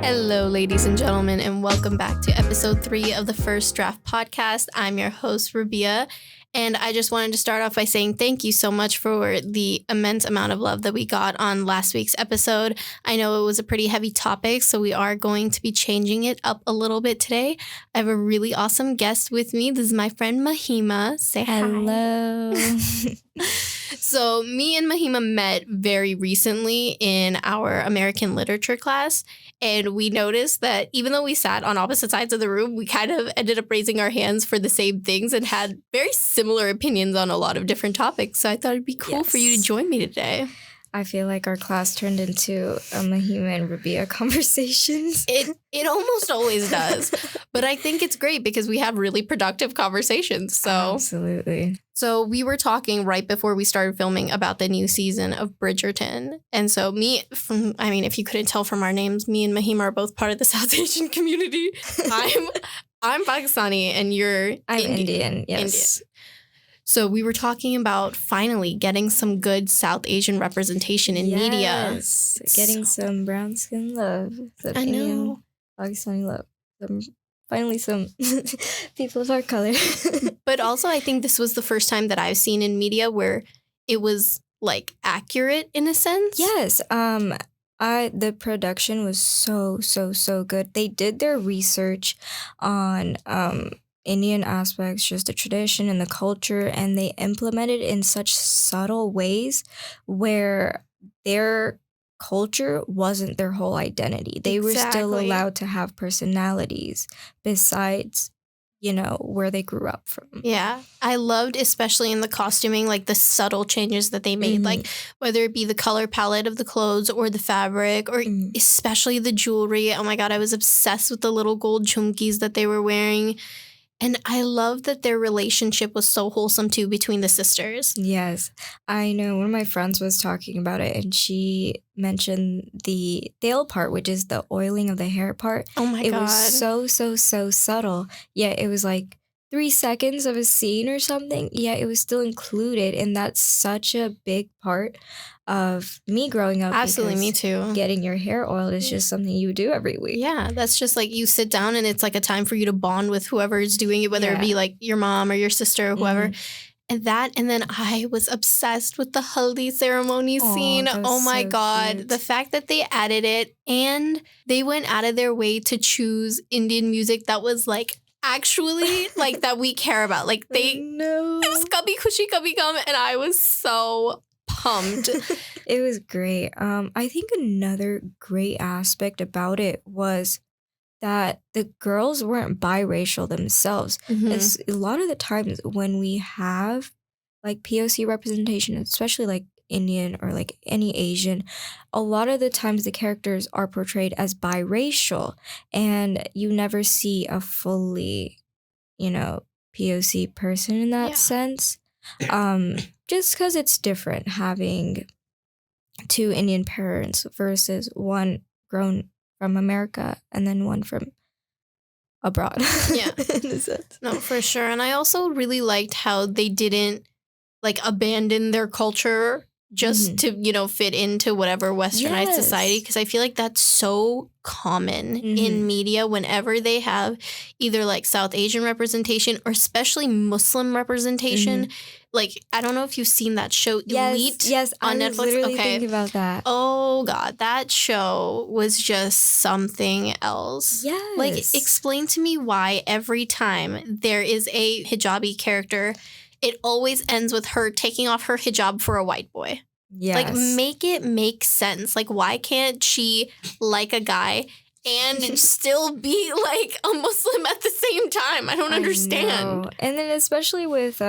Hello, ladies and gentlemen, and welcome back to episode 3 of the First Draft podcast. I'm your host, Rabbia, and I just wanted to start off by saying thank you so much for the immense amount of love that we got on last week's episode. I know it was a pretty heavy topic, so we are going to be changing it up a little bit today. I have a really awesome guest with me. This is my friend Mahima. Say hello. Hi. So me and Mahima met very recently in our American literature class, and we noticed that even though we sat on opposite sides of the room, we kind of ended up raising our hands for the same things and had very similar opinions on a lot of different topics. So I thought it'd be cool for you to join me today. I feel like our class turned into a Mahima and Rabbia conversations. It almost always does. But I think it's great because we have really productive conversations. So absolutely. So we were talking right before we started filming about the new season of Bridgerton. And so if you couldn't tell from our names, me and Mahima are both part of the South Asian community. I'm Pakistani and I'm Indian, yes. Indian. So we were talking about finally getting some good South Asian representation in media. Yes, getting some brown skin love. Some I know. Indian, Pakistani love. Finally some people of our color. But also I think this was the first time that I've seen in media where it was like accurate in a sense. Yes. The production was so good. They did their research on Indian aspects, just the tradition and the culture, and they implemented in such subtle ways where their culture wasn't their whole identity. They were still allowed to have personalities besides, where they grew up from. Yeah. I loved, especially in the costuming, like the subtle changes that they made, like whether it be the color palette of the clothes or the fabric or especially the jewelry. Oh my God, I was obsessed with the little gold chumkis that they were wearing. And I love that their relationship was so wholesome, too, between the sisters. Yes. I know one of my friends was talking about it, and she mentioned the tail part, which is the oiling of the hair part. Oh, my God. It was so subtle. Yeah, it was like 3 seconds of a scene or something. Yeah, it was still included, and that's such a big part of me growing up. Absolutely, me too. Getting your hair oiled is just something you do every week. Yeah, that's just like you sit down and it's like a time for you to bond with whoever is doing it, whether it be like your mom or your sister or whoever. And then I was obsessed with the haldi ceremony scene. Oh my God. Cute. The fact that they added it and they went out of their way to choose Indian music that was like actually like that we care about. Like it was Kabhi Khushi Kabhi Gum, and I was so pumped. It was great. I think another great aspect about it was that the girls weren't biracial themselves. A lot of the times when we have like POC representation, especially like Indian or like any Asian, a lot of the times the characters are portrayed as biracial, and you never see a fully, POC person in that sense. Just because it's different having 2 Indian parents versus one grown from America and then one from abroad. Yeah. In a sense. No, for sure. And I also really liked how they didn't like abandon their culture just to, fit into whatever westernized society. Because I feel like that's so common in media whenever they have either like South Asian representation or especially Muslim representation. Like, I don't know if you've seen that show Elite on Netflix. Literally thinking about that. Oh, God. That show was just something else. Yes. Like, explain to me why every time there is a hijabi character, it always ends with her taking off her hijab for a white boy. Yes. Like, make it make sense. Like, why can't she like a guy and still be like a Muslim at the same time? I don't understand. And then especially with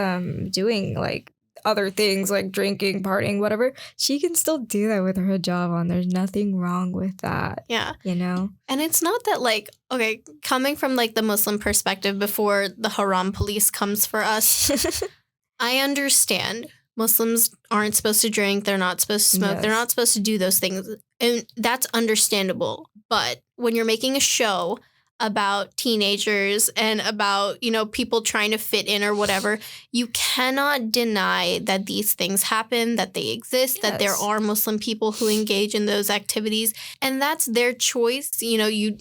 doing like other things like drinking, partying, whatever, she can still do that with her hijab on. There's nothing wrong with that. Yeah. And it's not that like, okay, coming from like the Muslim perspective before the haram police comes for us, I understand. Muslims aren't supposed to drink. They're not supposed to smoke. They're not supposed to do those things. And that's understandable. But when you're making a show about teenagers and about, you know, people trying to fit in or whatever, you cannot deny that these things happen, that they exist, that there are Muslim people who engage in those activities. And that's their choice. You know, you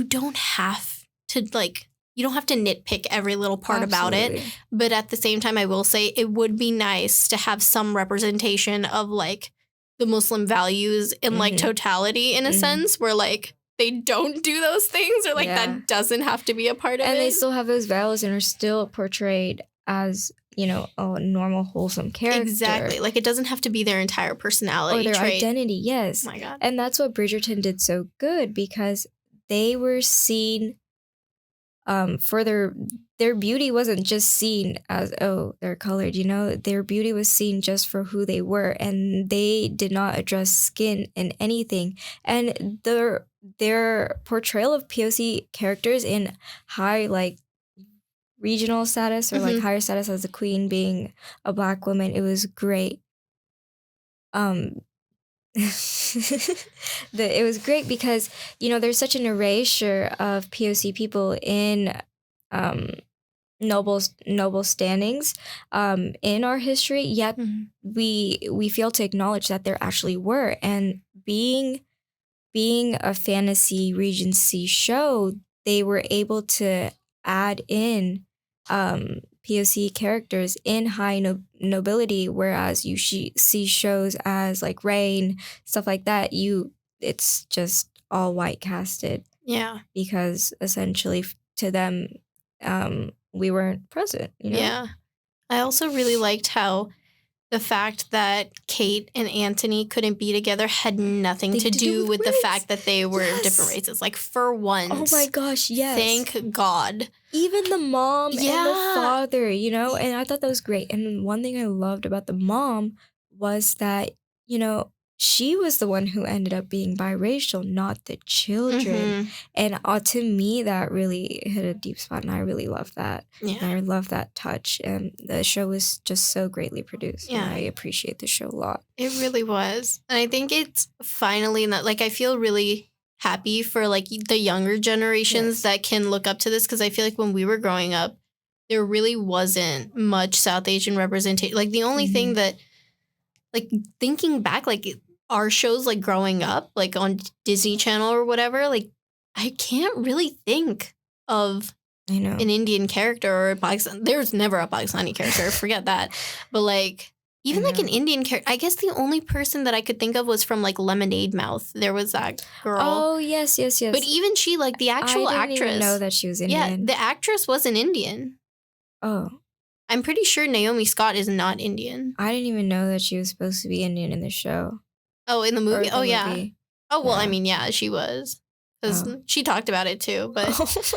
don't have to like, you don't have to nitpick every little part about it. But at the same time, I will say it would be nice to have some representation of like the Muslim values in like totality in a sense where like they don't do those things or like that doesn't have to be a part of it. And they still have those values and are still portrayed as, you know, a normal, wholesome character. Exactly. Like it doesn't have to be their entire personality or their trait. identity. Yes. Oh my God. And that's what Bridgerton did so good because they were seen for their beauty wasn't just seen as, oh, they're colored, you know, their beauty was seen just for who they were, and they did not address skin in anything. And their portrayal of POC characters in high like regional status or like higher status as a queen being a Black woman, it was great. It was great because, you know, there's such an erasure of POC people in noble standings in our history, yet we fail to acknowledge that there actually were. And being a fantasy Regency show, they were able to add in POC characters in high nobility, whereas you see shows as like Reign, stuff like that, it's just all white casted. Yeah. Because essentially to them, we weren't present, you know? Yeah. I also really liked how the fact that Kate and Anthony couldn't be together had nothing to do with the fact that they were different races. Like, for once. Oh my gosh, yes. Thank God. Even the mom and the father, you know? And I thought that was great. And one thing I loved about the mom was that, you know, she was the one who ended up being biracial, not the children. And to me, that really hit a deep spot, and I really love that. Yeah. And I love that touch. And the show was just so greatly produced. Yeah. And I appreciate the show a lot. It really was. And I think it's finally not, like, I feel really happy for, like, the younger generations that can look up to this, because I feel like when we were growing up, there really wasn't much South Asian representation. Like, the only thing that, like, thinking back, like, our shows, like, growing up, like, on Disney Channel or whatever, like, I can't really think of an Indian character or a Pakistan. There's never a Pakistani character. Forget that. But, like, even, like, an Indian character. I guess the only person that I could think of was from, like, Lemonade Mouth. There was that girl. Oh, yes. But even she, like, the actual actress. I didn't even know that she was Indian. Yeah, the actress wasn't Indian. Oh. I'm pretty sure Naomi Scott is not Indian. I didn't even know that she was supposed to be Indian in the show. Oh, in the movie? Oh, yeah. Oh, well, I mean, yeah, she was. Because she talked about it, too. But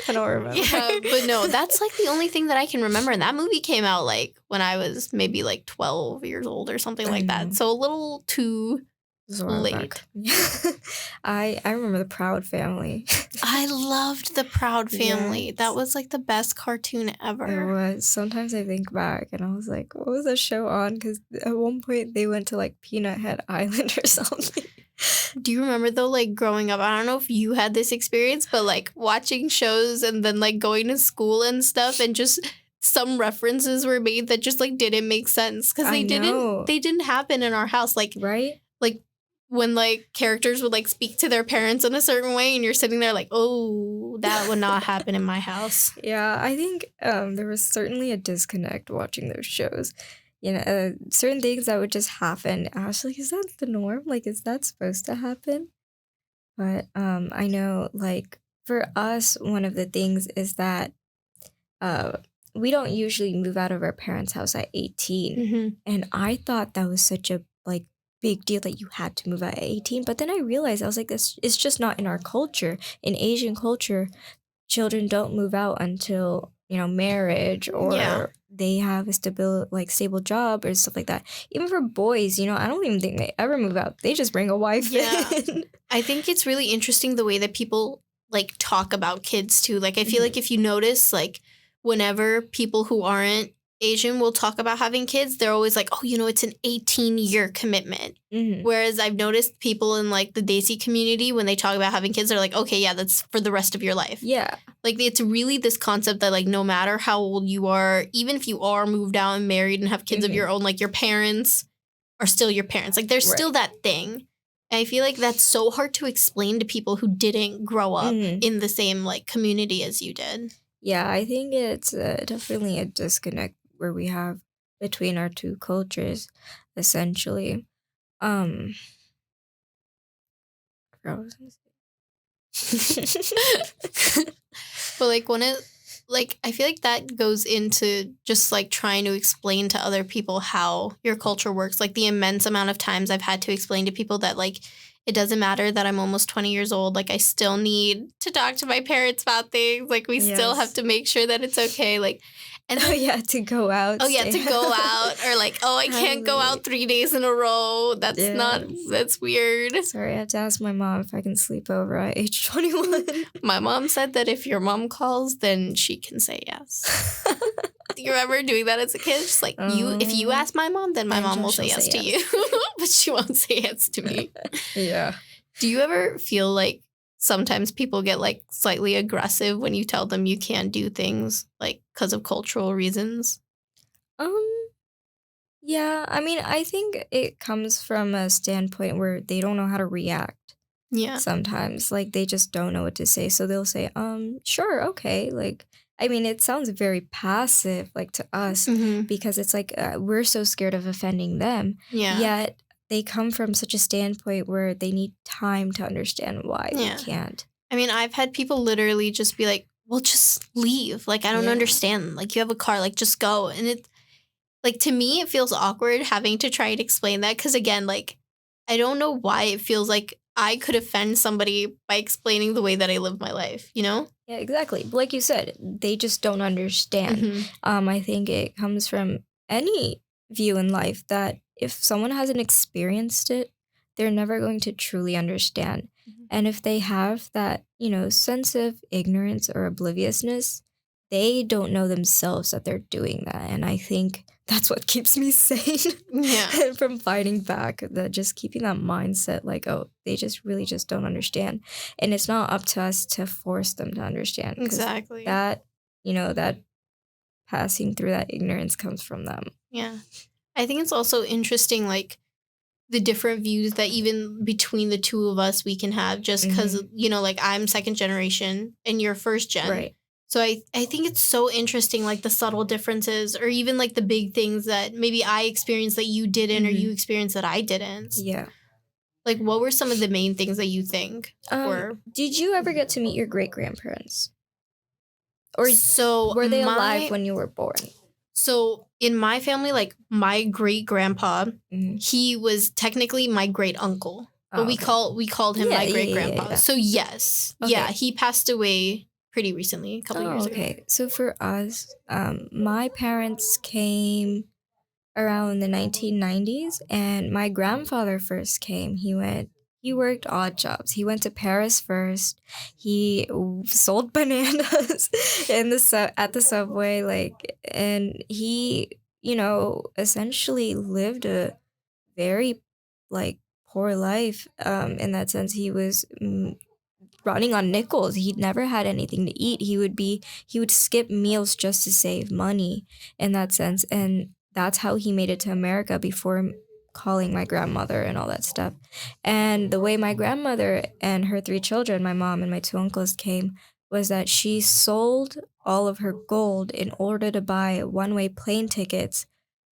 I don't remember. Yeah, but no, that's, like, the only thing that I can remember. And that movie came out, like, when I was maybe, like, 12 years old or something like that. So a little too late. I remember The Proud Family. I loved The Proud Family. Yes. That was, like, the best cartoon ever. It was. Sometimes I think back and I was like, what was that show on? Because at one point they went to, like, Peanut Head Island or something. Do you remember, though, like, growing up, I don't know if you had this experience, but, like, watching shows and then, like, going to school and stuff, and just some references were made that just, like, didn't make sense because they didn't happen in our house. Like, right? Like, when, like, characters would, like, speak to their parents in a certain way, and you're sitting there like, oh, that would not happen in my house. Yeah, I think there was certainly a disconnect watching those shows. You know, certain things that would just happen. I was like, is that the norm? Like, is that supposed to happen? But I know, like, for us, one of the things is that we don't usually move out of our parents' house at 18. And I thought that was such a, like, big deal that you had to move out at 18. But then I realized, I was like, it's just not in our culture. In Asian culture, children don't move out until, you know, marriage or they have a stable job or stuff like that. Even for boys, you know, I don't even think they ever move out. They just bring a wife in. I think it's really interesting the way that people, like, talk about kids too. Like, I feel like if you notice, like, whenever people who aren't Asian will talk about having kids, they're always like, oh, it's an 18-year commitment. Mm-hmm. Whereas I've noticed people in like the Desi community, when they talk about having kids, they're like, okay, yeah, that's for the rest of your life. Yeah. Like, it's really this concept that, like, no matter how old you are, even if you are moved out and married and have kids of your own, like, your parents are still your parents. Like, there's still that thing. And I feel like that's so hard to explain to people who didn't grow up in the same, like, community as you did. Yeah, I think it's definitely a disconnect where we have between our two cultures, essentially. I forgot what I was gonna say. But like I feel like that goes into just like trying to explain to other people how your culture works. Like the immense amount of times I've had to explain to people that like it doesn't matter that I'm almost 20 years old. Like I still need to talk to my parents about things. Like we still have to make sure that it's okay. Like, and then, to go out. To go out, or like, I can't go out 3 days in a row. That's weird. Sorry, I have to ask my mom if I can sleep over at age 21. My mom said that if your mom calls, then she can say yes. Do you remember doing that as a kid? Just like if you ask my mom, then my mom will say yes to you, but she won't say yes to me. Yeah. Do you ever feel like sometimes people get like slightly aggressive when you tell them you can't do things like because of cultural reasons? Yeah, I mean, I think it comes from a standpoint where they don't know how to react. Yeah. Sometimes, like, they just don't know what to say. So they'll say, sure, okay. Like, I mean, it sounds very passive, like, to us, because it's like we're so scared of offending them. Yeah. Yet they come from such a standpoint where they need time to understand why we can't. I mean, I've had people literally just be like, well, just leave. Like, I don't understand. Like, you have a car. Like, just go. And it, like, to me, it feels awkward having to try and explain that. Because, again, like, I don't know why it feels like I could offend somebody by explaining the way that I live my life, you know? Yeah, exactly. Like you said, they just don't understand. I think it comes from any view in life that if someone hasn't experienced it, they're never going to truly understand. And if they have that, sense of ignorance or obliviousness, they don't know themselves that they're doing that. And I think that's what keeps me sane from fighting back, that just keeping that mindset like, oh, they just really just don't understand. And it's not up to us to force them to understand. Exactly. That, that passing through that ignorance comes from them. Yeah. I think it's also interesting, like, the different views that even between the two of us we can have just because, like, I'm second generation and you're first gen. Right. So I think it's so interesting, like, the subtle differences or even, like, the big things that maybe I experienced that you didn't or you experienced that I didn't. Yeah. Like, what were some of the main things that you think were? Did you ever get to meet your great-grandparents? Or so were they alive when you were born? So in my family, like, my great-grandpa, he was technically my great-uncle. But we called him my great-grandpa. So yes. Okay. Yeah, he passed away pretty recently, a couple years ago. Okay, so for us, my parents came around the 1990s, and my grandfather first came. He worked odd jobs. He went to Paris first. He sold bananas at the subway, like, and he, essentially lived a very, like, poor life. In that sense, he was running on nickels. He'd never had anything to eat. He would skip meals just to save money in that sense. And that's how he made it to America before calling my grandmother and all that stuff. And the way my grandmother and her 3 children, my mom and my 2 uncles, came was that she sold all of her gold in order to buy one-way plane tickets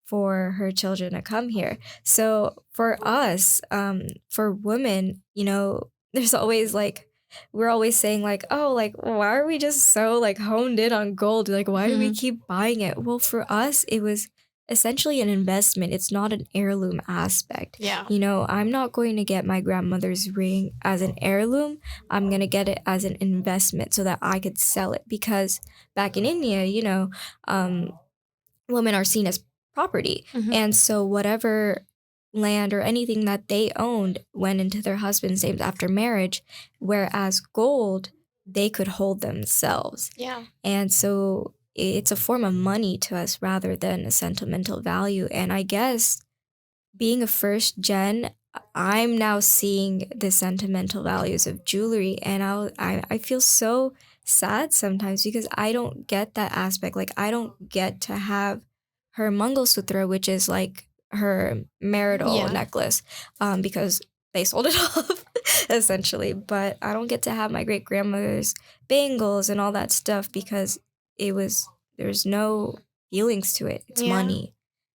for her children to come here. So for us, for women, there's always like, we're always saying like, oh, like, why are we just so like honed in on gold? Like, why do we keep buying it? Well, for us, it was essentially an investment. It's not an heirloom aspect. Yeah. I'm not going to get my grandmother's ring as an heirloom. I'm going to get it as an investment so that I could sell it, because back in India, women are seen as property. And so whatever land or anything that they owned went into their husband's names after marriage, whereas gold, they could hold themselves. Yeah. And so it's a form of money to us rather than a sentimental value. And I guess being a first gen, I'm now seeing the sentimental values of jewelry, and I feel so sad sometimes because I don't get that aspect. Like I don't get to have her Mangalsutra, which is like her marital necklace, because they sold it off essentially. But I don't get to have my great grandmother's bangles and all that stuff because there's no feelings to it. It's money,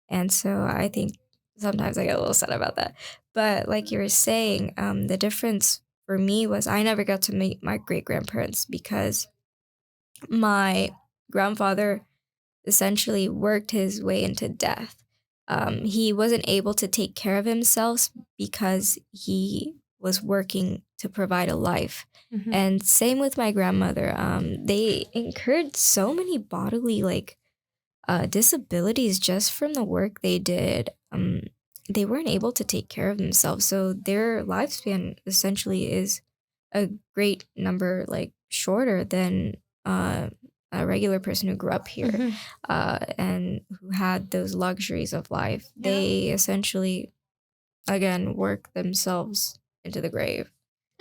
and so I think sometimes I get a little sad about that. But like you were saying, the difference for me was I never got to meet my great grandparents because my grandfather essentially worked his way into death. He wasn't able to take care of himself because he was working to provide a life. Mm-hmm. And same with my grandmother. They incurred so many bodily disabilities just from the work they did. They weren't able to take care of themselves, so their lifespan essentially is a great number shorter than a regular person who grew up here. Mm-hmm. And who had those luxuries of life. Yeah. They essentially, again, work themselves into the grave.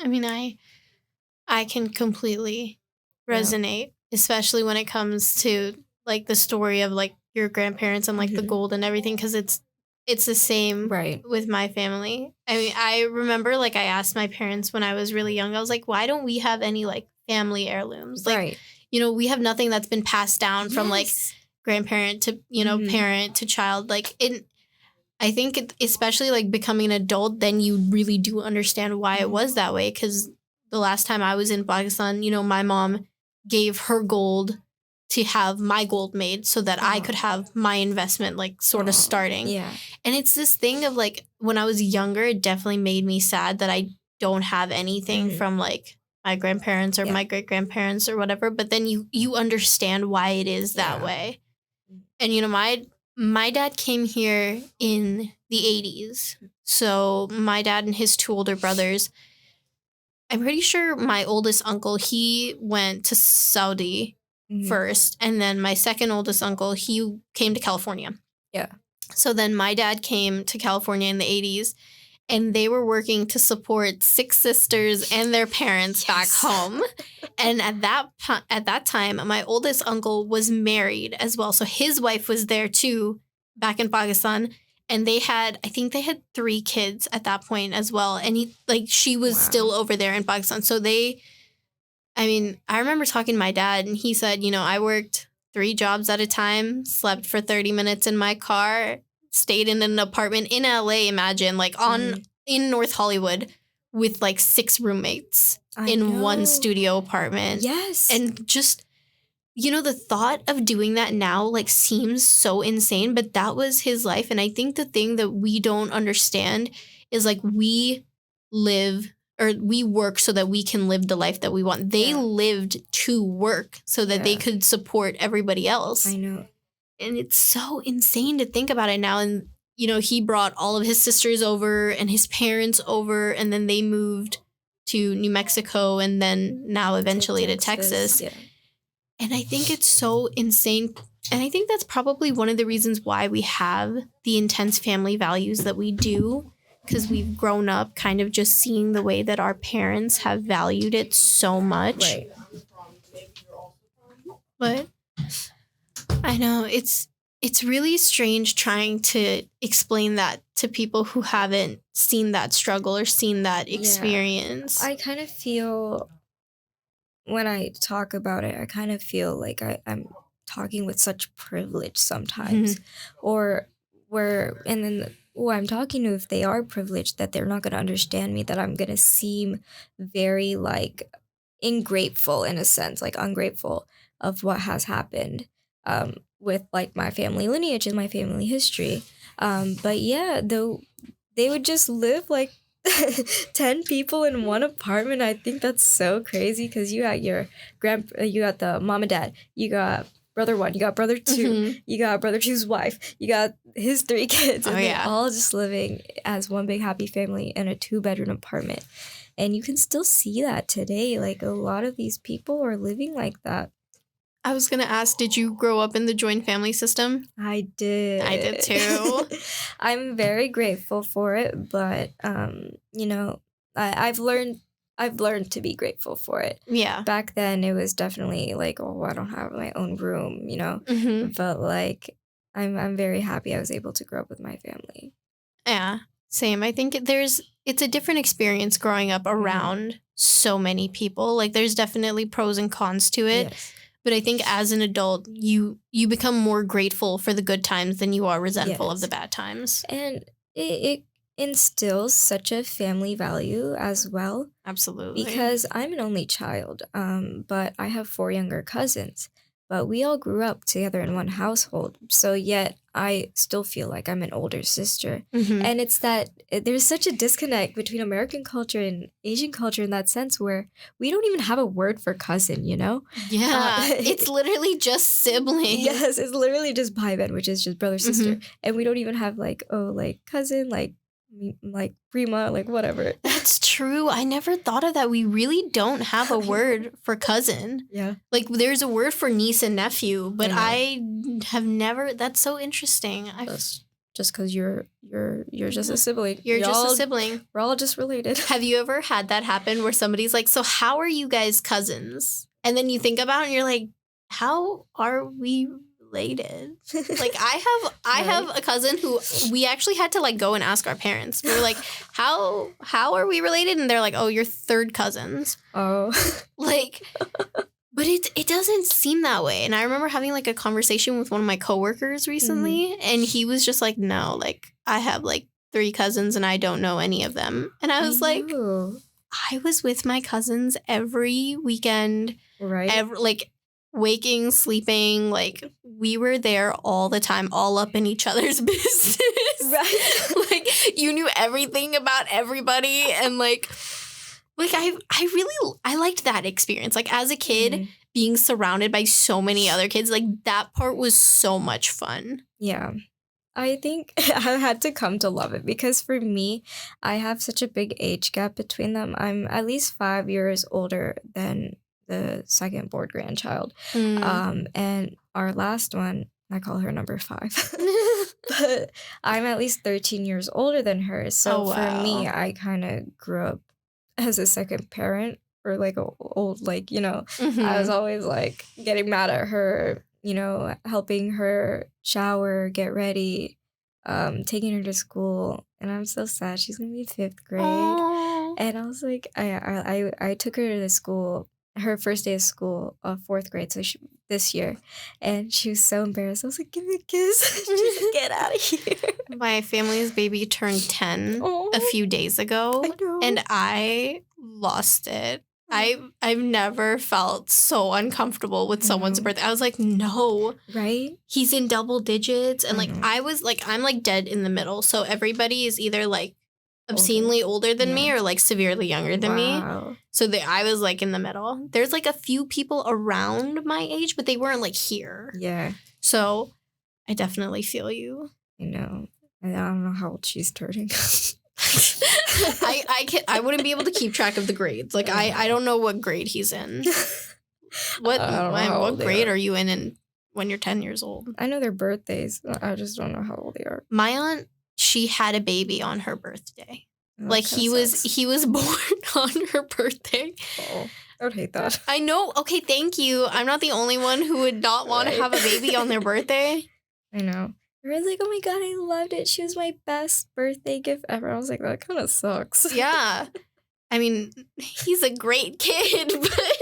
I mean, I can completely resonate, especially when it comes to like the story of like your grandparents and like the gold and everything, because it's the same with my family. I mean, I remember like I asked my parents when I was really young, I was like, why don't we have any like family heirlooms? Like, we have nothing that's been passed down from like grandparent to, parent to child. Like I think especially like becoming an adult, then you really do understand why it was that way. Because the last time I was in Pakistan, my mom gave her gold to have my gold made so that I could have my investment like sort of starting. Yeah. And it's this thing of like when I was younger, it definitely made me sad that I don't have anything from like my grandparents or my great grandparents or whatever. But then you understand why it is that way. And my dad came here in the 80s. So my dad and his two older brothers, I'm pretty sure my oldest uncle, he went to Saudi first. And then my second oldest uncle, he came to California. Yeah. So then my dad came to California in the 80s. And they were working to support 6 sisters and their parents back home. And at that time, my oldest uncle was married as well. So his wife was there too, back in Pakistan. And I think they had 3 kids at that point as well. And she was still over there in Pakistan. So I remember talking to my dad and he said, I worked 3 jobs at a time, slept for 30 minutes in my car, stayed in an apartment in LA, imagine, in North Hollywood with 6 roommates in one studio apartment. Yes. And just, the thought of doing that now seems so insane, but that was his life. And I think the thing that we don't understand is we work so that we can live the life that we want. They lived to work so that they could support everybody else. I know. And it's so insane to think about it now. And, he brought all of his sisters over and his parents over, and then they moved to New Mexico and then now eventually to Texas. Yeah. And I think it's so insane. And I think that's probably one of the reasons why we have the intense family values that we do, because we've grown up kind of just seeing the way that our parents have valued it so much. Right. But I know it's really strange trying to explain that to people who haven't seen that struggle or seen that experience. I kind of feel, when I talk about it, I kind of feel like I'm talking with such privilege sometimes. Or who I'm talking to, if they are privileged, that they're not going to understand me, that I'm going to seem very ingrateful in a sense, ungrateful of what has happened. With my family lineage and my family history. But yeah, though they would just live 10 people in one apartment. I think that's so crazy because you got you got the mom and dad, you got brother 1, you got brother 2, you got brother 2's wife, you got his 3 kids, and they're all just living as one big happy family in a 2-bedroom apartment. And you can still see that today. A lot of these people are living like that. I was going to ask, did you grow up in the joint family system? I did. I did too. I'm very grateful for it, but you know, I've learned to be grateful for it. Yeah. Back then it was definitely like, oh, I don't have my own room, you know. Mm-hmm. But like I'm very happy I was able to grow up with my family. Yeah, same. I think it's a different experience growing up around so many people. Like there's definitely pros and cons to it. Yes. But I think as an adult, you become more grateful for the good times than you are resentful of the bad times. And it instills such a family value as well. Absolutely. Because I'm an only child, but I have 4 younger cousins. But we all grew up together in one household. So yet I still feel like I'm an older sister. Mm-hmm. And it's that there's such a disconnect between American culture and Asian culture in that sense where we don't even have a word for cousin, you know? Yeah, it's literally just siblings. Yes, it's literally just bhai-ben, which is just brother, sister. And we don't even have like, oh, like cousin, like prima, like whatever. That's true. I never thought of that. We really don't have a word for cousin. Yeah. Like there's a word for niece and nephew, but I have never. That's so interesting. Just because you're just a sibling. You're just a sibling. We're all just related. Have you ever had that happen where somebody's like, so how are you guys cousins? And then you think about it and you're like, how are we related? Like I have a cousin who we actually had to like go and ask our parents. We were like, how are we related? And they're like, oh, you're third cousins. Oh. Like, but it doesn't seem that way. And I remember having like a conversation with one of my coworkers recently, and he was just like, no, like I have like 3 cousins and I don't know any of them. And I was like, I was with my cousins every weekend. Right. Like waking, sleeping, like we were there all the time, all up in each other's business. Right. Like you knew everything about everybody, and like I liked that experience. Like as a kid, being surrounded by so many other kids, like that part was so much fun. Yeah. I think I had to come to love it because for me, I have such a big age gap between them. I'm at least 5 years older than the second board grandchild. And our last one, I call her number 5. But I'm at least 13 years older than her. So for me, I kind of grew up as a second parent or like a old, like, you know, I was always like getting mad at her, you know, helping her shower, get ready, taking her to school. And I'm so sad. She's going to be 5th grade. Aww. And I was like, I took her to the school, her first day of school, 4th grade, so this year. And she was so embarrassed. I was like, give me a kiss. Just get out of here. My family's baby turned 10 a few days ago. I know. And I lost it. I've never felt so uncomfortable with someone's birthday. I was like, no. Right? He's in double digits. And like I'm like dead in the middle. So everybody is either like obscenely older than me or like severely younger than me. So I was like in the middle. There's like a few people around my age, but they weren't like here. Yeah. So I definitely feel you. I know. I don't know how old she's turning. I wouldn't be able to keep track of the grades. Like I don't know what grade he's in. What grade are you in when you're 10 years old? I know their birthdays. I just don't know how old they are. My aunt, she had a baby on her birthday. Like he was born on her birthday. Oh, I would hate that. I know. Okay, thank you. I'm not the only one who would not want to have a baby on their birthday. I know. Everyone's like, oh my God, I loved it. She was my best birthday gift ever. I was like, that kind of sucks. Yeah. I mean, he's a great kid, but...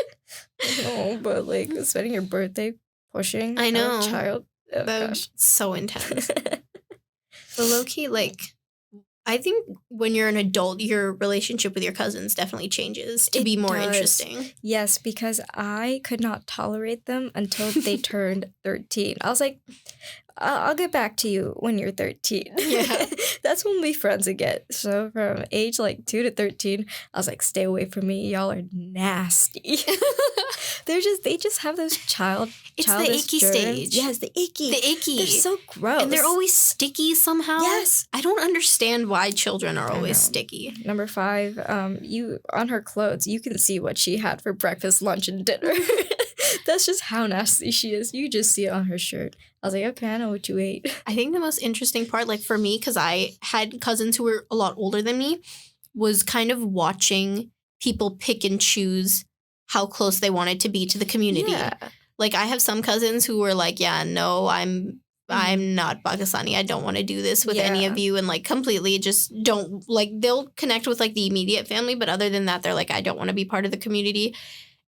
No, but like spending your birthday pushing a child. Oh, that's so intense. But low-key, like, I think when you're an adult, your relationship with your cousins definitely changes to be more interesting. Yes, because I could not tolerate them until they turned 13. I was like, I'll get back to you when you're 13. Yeah. That's when we friends again. So from age like 2 to 13, I was like, stay away from me. Y'all are nasty. They just have those childish the icky germs. stage. Yes, the icky. They're so gross. And they're always sticky somehow. Yes. I don't understand why children are always sticky. Number 5, you on her clothes, you can see what she had for breakfast, lunch, and dinner. That's just how nasty she is. You just see it on her shirt. I was like, okay, I know what you ate. I think the most interesting part, like for me, because I had cousins who were a lot older than me, was kind of watching people pick and choose how close they wanted to be to the community. Yeah. Like I have some cousins who were like, yeah, no, I'm not Pakistani. I don't want to do this with any of you. And like completely just don't, like they'll connect with like the immediate family. But other than that, they're like, I don't want to be part of the community.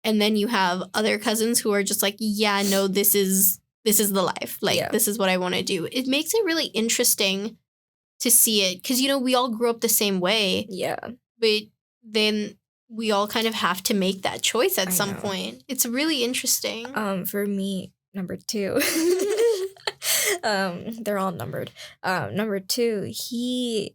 And then you have other cousins who are just like, yeah, no, this is the life. Like, this is what I want to do. It makes it really interesting to see it because, you know, we all grew up the same way. Yeah. But then we all kind of have to make that choice at some point. It's really interesting. For me, number 2. They're all numbered. Number 2, he's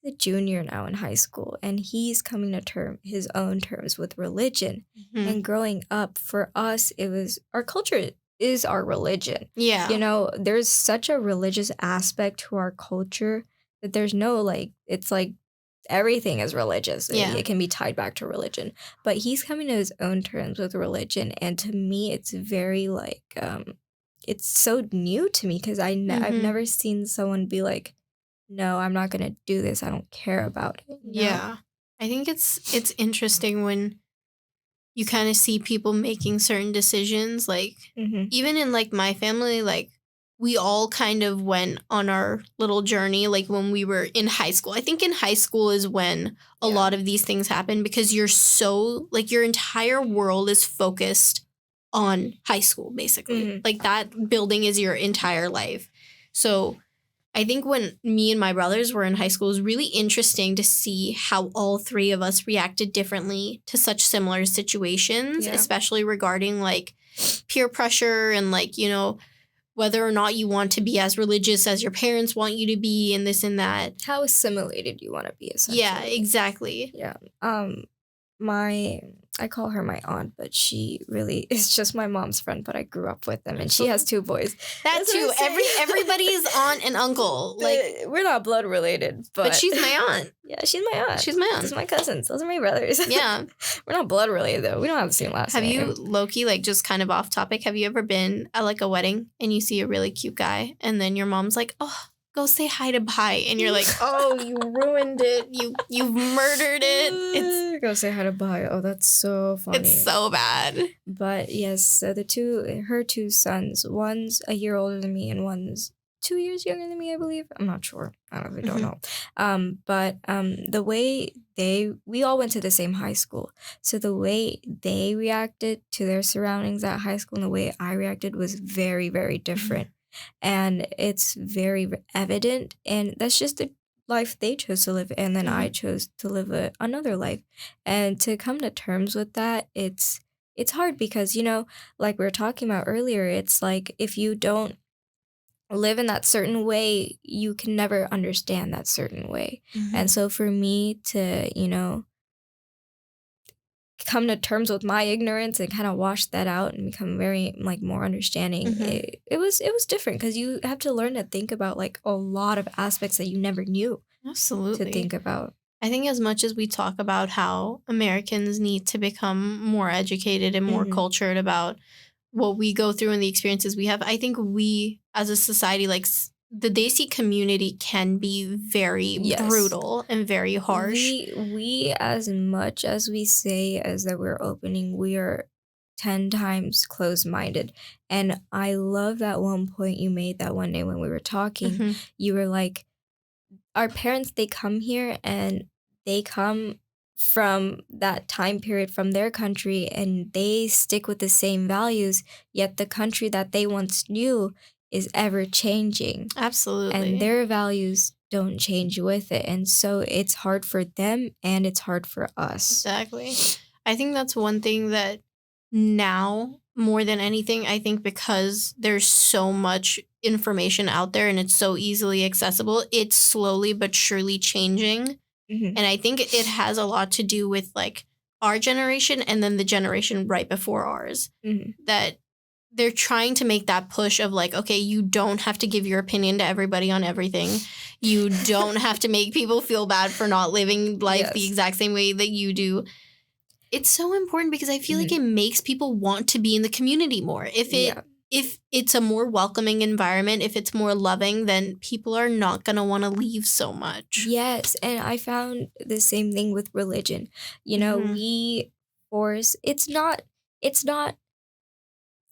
a junior now in high school, and he's coming to his own terms with religion. And growing up, for us, it was our culture is our religion. Yeah. You know, there's such a religious aspect to our culture that there's no like, it's like everything is religious. Yeah. It can be tied back to religion. But he's coming to his own terms with religion. And to me, it's very like, it's so new to me because I've never seen someone be like, no, I'm not going to do this. I don't care about it. You know? Yeah. I think it's interesting when you kind of see people making certain decisions. Like, even in, like, my family, like, we all kind of went on our little journey, like, when we were in high school. I think in high school is when a lot of these things happen because you're so, like, your entire world is focused on high school, basically. Like, that building is your entire life. So I think when me and my brothers were in high school, it was really interesting to see how all 3 of us reacted differently to such similar situations, especially regarding like peer pressure and like, you know, whether or not you want to be as religious as your parents want you to be and this and that. How assimilated you want to be, essentially. Yeah, exactly. Yeah. I call her my aunt, but she really is just my mom's friend, but I grew up with them, and she has 2 boys. That too. Everybody's aunt and uncle. Like, we're not blood related, but she's my aunt. Yeah, she's my aunt. She's my aunt. Those are my cousins. Those are my brothers. Yeah. We're not blood related, though. We don't have the same last name. Have you, Loki, like just kind of off topic, have you ever been at like a wedding and you see a really cute guy and then your mom's like, oh, go say hi to Bai, and you're like, oh, you ruined it. You've murdered it. Go say hi to Bai. Oh, that's so funny. It's so bad. But yes, so her 2 sons, one's a year older than me and one's 2 years younger than me, I believe. I'm not sure. I don't know. But the way we all went to the same high school. So the way they reacted to their surroundings at high school and the way I reacted was very, very different. And it's very evident, and that's just the life they chose to live, and then I chose to live another life. And to come to terms with that, it's hard because, you know, like we were talking about earlier, it's like if you don't live in that certain way, you can never understand that certain way. And so for me to, you know, come to terms with my ignorance and kind of wash that out and become very like more understanding, it was different because you have to learn to think about like a lot of aspects that you never knew to think about. I think as much as we talk about how Americans need to become more educated and more cultured about what we go through and the experiences we have, I think we as a society, like the Desi community can be very brutal and very harsh. We as much as we say as that we're opening, we are 10 times closed-minded. And I love that one point you made that one day when we were talking. You were like, our parents, they come here and they come from that time period from their country and they stick with the same values, yet the country that they once knew is ever changing. Absolutely. And their values don't change with it. And so it's hard for them and it's hard for us. Exactly. I think that's one thing that now, more than anything, I think because there's so much information out there and it's so easily accessible, it's slowly but surely changing. And I think it has a lot to do with like our generation and then the generation right before ours. That they're trying to make that push of like, okay, you don't have to give your opinion to everybody on everything. You don't have to make people feel bad for not living life the exact same way that you do. It's so important because I feel like Mhm. it makes people want to be in the community more. If it's a more welcoming environment, if it's more loving, then people are not going to want to leave so much. Yes, and I found the same thing with religion. You know, Mhm. we force it's not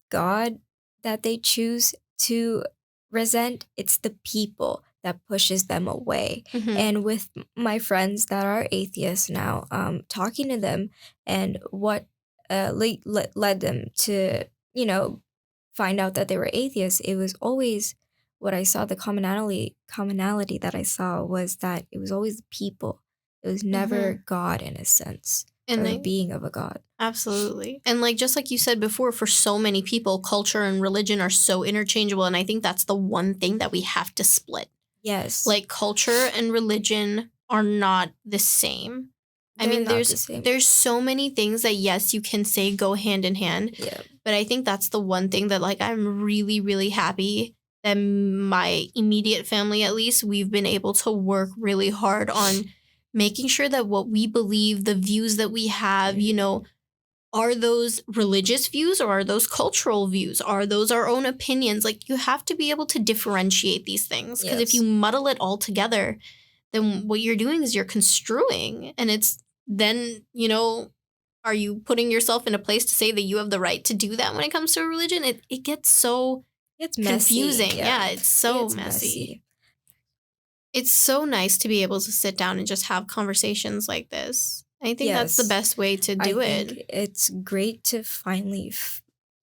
God that they choose to resent, it's the people that pushes them away. Mhm. And with my friends that are atheists now, talking to them and what led them to, you know, find out that they were atheists, it was always what I saw, the commonality that I saw was that it was always the people. It was never Mhm. God in a sense, And or a they being of a God. absolutely. And like just like you said before, for so many people, culture and religion are so interchangeable, and I think that's the one thing that we have to split. Yes. Like culture and religion are not the same. I They're mean, not the there's same. there's so many things that yes, you can say go hand in hand, Yeah. but I think that's the one thing that like I'm really really happy that my immediate family at least we've been able to work really hard on making sure that what we believe, the views that we have, you know, are those religious views or are those cultural views? Are those our own opinions? Like you have to be able to differentiate these things because if you Yes. muddle it all together, then what you're doing is you're construing and it's then, you know, are you putting yourself in a place to say that you have the right to do that when it comes to a religion? It gets so It's messy. confusing. Yeah. Yeah, it's so It's messy. messy. It's so nice to be able to sit down and just have conversations like this. I think that's the Yes. best way to I do think it. it's great to finally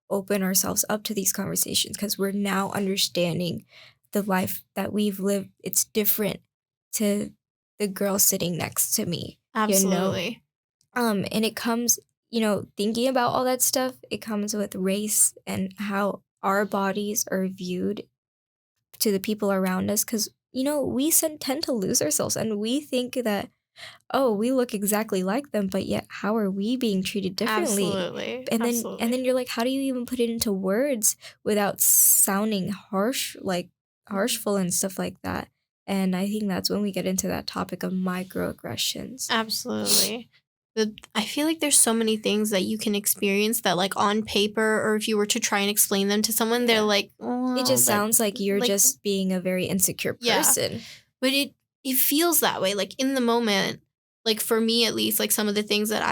open ourselves up to these conversations because we're now understanding the life that we've lived. It's different to the girl sitting next to me, you know? Absolutely. And it comes, you know, thinking about all that stuff, it comes with race and how our bodies are viewed to the people around us because, you know, we tend to lose ourselves and we think that, oh, we look exactly like them, but yet how are we being treated differently? Absolutely. And then Absolutely. you're like, how do you even put it into words without sounding harsh, like Mhm. harshful and stuff like that? And I think that's when we get into that topic of microaggressions. Absolutely. I feel like there's so many things that you can experience that, like, on paper, or if you were to try and explain them to someone, they're Yeah. like, It "Oh, just that," sounds like you're like, just being a very insecure yeah. person. But it feels that way. Like in the moment, like for me at least, like some of the things that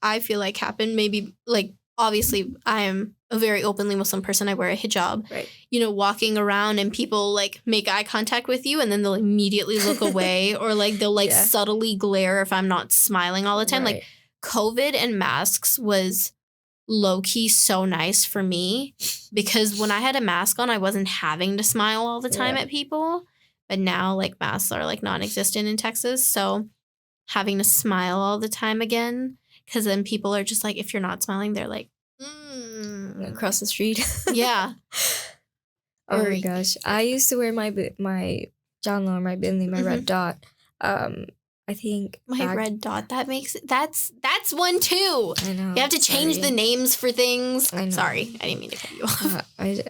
I feel like happen, maybe like obviously I am a very openly Muslim person. I wear a hijab. Right. You know, walking around and people like make eye contact with you and then they'll immediately look away or like they'll like Yeah. subtly glare if I'm not smiling all the time. Like Right. COVID and masks was low key so nice for me because when I had a mask on, I wasn't having to smile all the time Yeah. at people. But now, like, masks are like non existent in Texas. So having to smile all the time again, because then people are just like, if you're not smiling, they're like, Across the street. yeah. Oh Or, my gosh. I used to wear my John Lowe, my Binley, my red mhm, dot. I think my back. red dot. That makes that's one too. I know. You have to change the Sorry. names for things. I know. Sorry, I didn't mean to cut you off. I,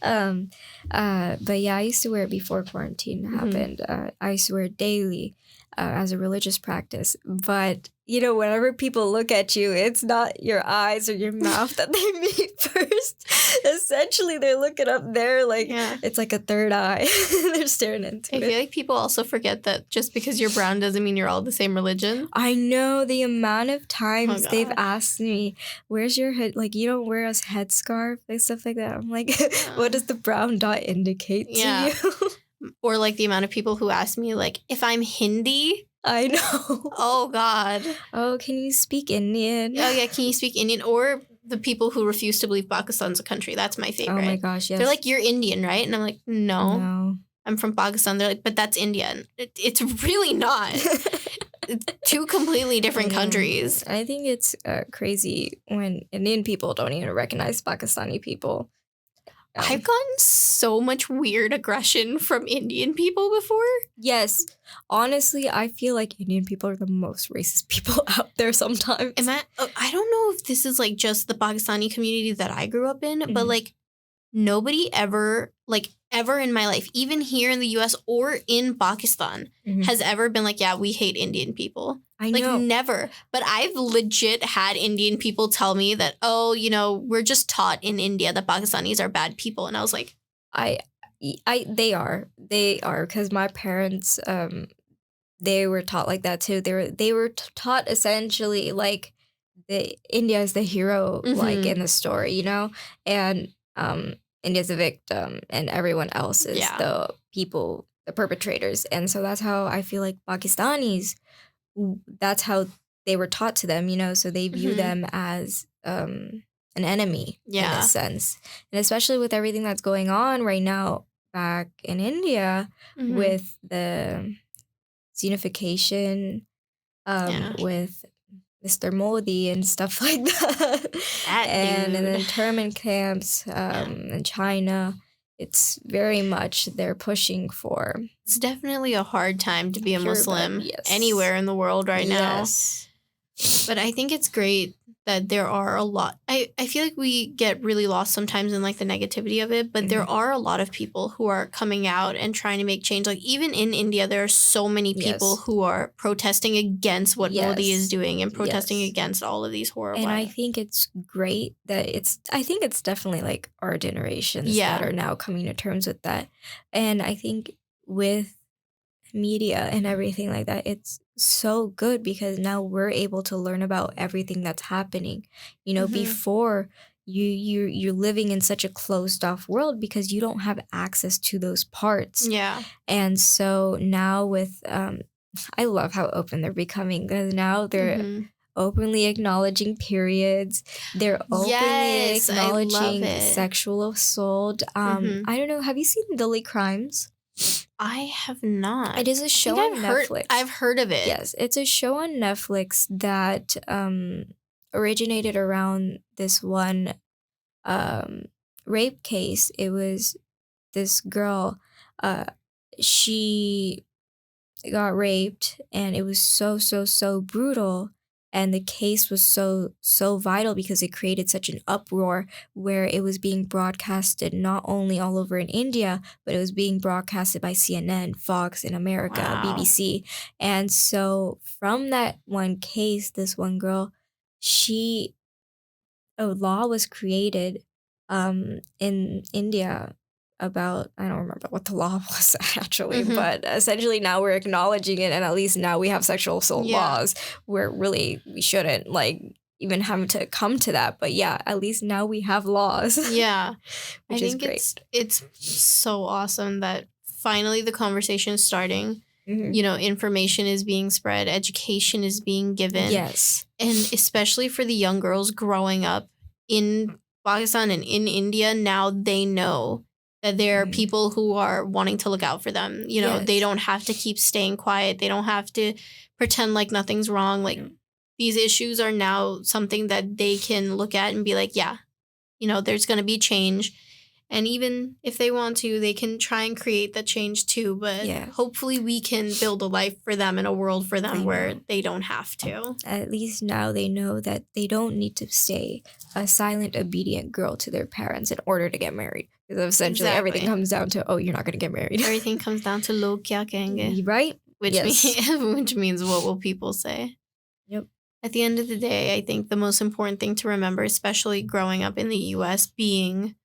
um, but yeah, I used to wear it before quarantine Mhm. happened. I used to wear it daily as a religious practice. But you know, whenever people look at you, it's not your eyes or your mouth that they meet first. Essentially, they're looking up there like Yeah. it's like a third eye. They're staring into I it. feel like people also forget that just because you're brown doesn't mean you're all the same religion. I know the amount of times they've gosh. asked me, "Where's your head? Like, you don't wear a headscarf, like stuff like that." I'm like, Yeah. "What does the brown dot indicate Yeah. to you?" Or like the amount of people who ask me like if I'm Hindi. I know. Oh God. Oh, can you speak Indian? Oh yeah, can you speak Indian? Or the people who refuse to believe Pakistan's a country. That's my favorite. Oh my gosh, yes. They're like, you're Indian, right? And I'm like, no, No. I'm from Pakistan. They're like, but that's India. And it's really not. It's two completely different countries. I think it's crazy when Indian people don't even recognize Pakistani people. I've gotten so much weird aggression from Indian people before. Yes. Honestly, I feel like Indian people are the most racist people out there sometimes. I don't know if this is like just the Pakistani community that I grew up in, but Mhm. like nobody ever in my life, even here in the US or in Pakistan, Mhm. has ever been like, yeah, we hate Indian people. I Like, know. never. But I've legit had Indian people tell me that, oh, we're just taught in India that Pakistanis are bad people. And I was like, They are, because my parents, they were taught like that too. They were taught essentially like the India is the hero, like in the story, and India's the victim, and everyone else is Yeah. the people, the perpetrators, and so that's how I feel like Pakistanis. That's how they were taught to them, so they view them as an enemy in a sense, and especially with everything that's going on right now back in India with the xenification, with Mr. Modi and stuff like that. And in the internment camps in China, it's very much they're pushing for. It's definitely a hard time to be a Muslim anywhere in the world right now. But I think it's great that there are a lot. I feel like we get really lost sometimes in like the negativity of it, but there are a lot of people who are coming out and trying to make change. Like even in India, there are so many people who are protesting against what Modi is doing and protesting against all of these horrible. And I think it's great that I think it's definitely like our generations that are now coming to terms with that. And I think with media and everything like that, it's so good because now we're able to learn about everything that's happening. Before you're living in such a closed off world because you don't have access to those parts. And so now with I love how open they're becoming, because now they're openly acknowledging periods. They're openly acknowledging sexual assault. I don't know, have you seen Lily Crimes? I have not. It is a show on Netflix. I've heard of it. Yes, it's a show on Netflix that originated around this one rape case. It was this girl. She got raped, and it was so brutal. And the case was so vital because it created such an uproar where it was being broadcasted not only all over in India, but it was being broadcasted by CNN, Fox in America, BBC. And so from that one case, this one girl, a law was created in India about, I don't remember what the law was actually, but essentially now we're acknowledging it, and at least now we have sexual assault laws where really we shouldn't like even have to come to that. But at least now we have laws. Yeah. Which is great. It's so awesome that finally the conversation is starting. Information is being spread, education is being given. Yes. And especially for the young girls growing up in Pakistan and in India, now they know that there are people who are wanting to look out for them. They don't have to keep staying quiet. They don't have to pretend like nothing's wrong. Like these issues are now something that they can look at and be like, there's going to be change. And even if they want to, they can try and create that change too. But hopefully we can build a life for them and a world for them where they don't have to. At least now they know that they don't need to stay a silent, obedient girl to their parents in order to get married. Because essentially everything comes down to, you're not going to get married. Everything comes down to log kya kahenge. Right? Which means what will people say? Yep. At the end of the day, I think the most important thing to remember, especially growing up in the U.S., being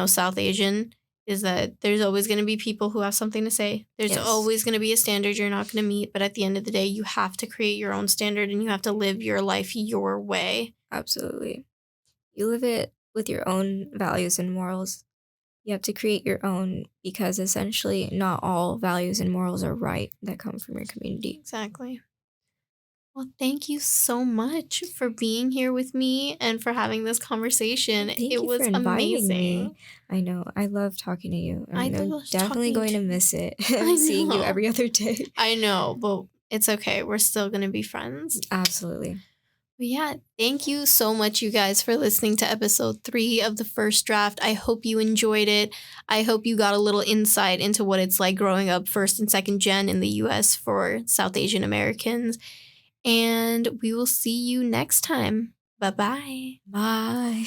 South Asian, is that there's always going to be people who have something to say. There's always going to be a standard you're not going to meet. But at the end of the day, you have to create your own standard and you have to live your life your way. Absolutely. You live it with your own values and morals. You have to create your own, because essentially not all values and morals are right that come from your community. Exactly. Well, thank you so much for being here with me and for having this conversation. It was amazing. Me. I know. I love talking to you. I'm definitely going to miss it. Seeing you every other day. I know, but it's okay. We're still going to be friends. Absolutely. But thank you so much, you guys, for listening to episode 3 of The First Draft. I hope you enjoyed it. I hope you got a little insight into what it's like growing up first and second gen in the U.S. for South Asian Americans. And we will see you next time. Bye-bye. Bye.